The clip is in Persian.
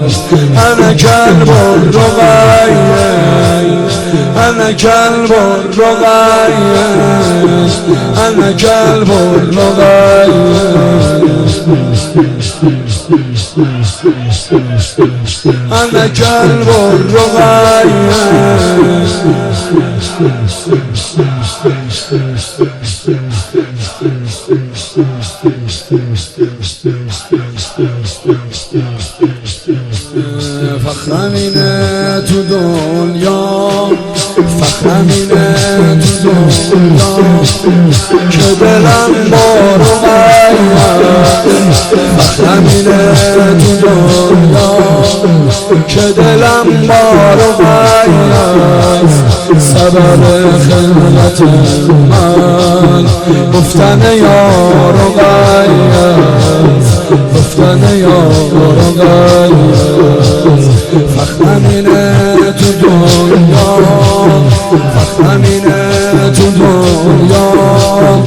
أنا كلب الرقية، أنا كلب الرقية، أنا كلب الرقية، أنا كلب الرقية. فخر منه تو دنیا، فخر منه تو دنیا، که دلم بار فخر منه تو دنیا، که دلم بار سبب خلقت من گفتن یار و گفتن یار و فخر منه تو دنیا، فخر منه تو دنیا.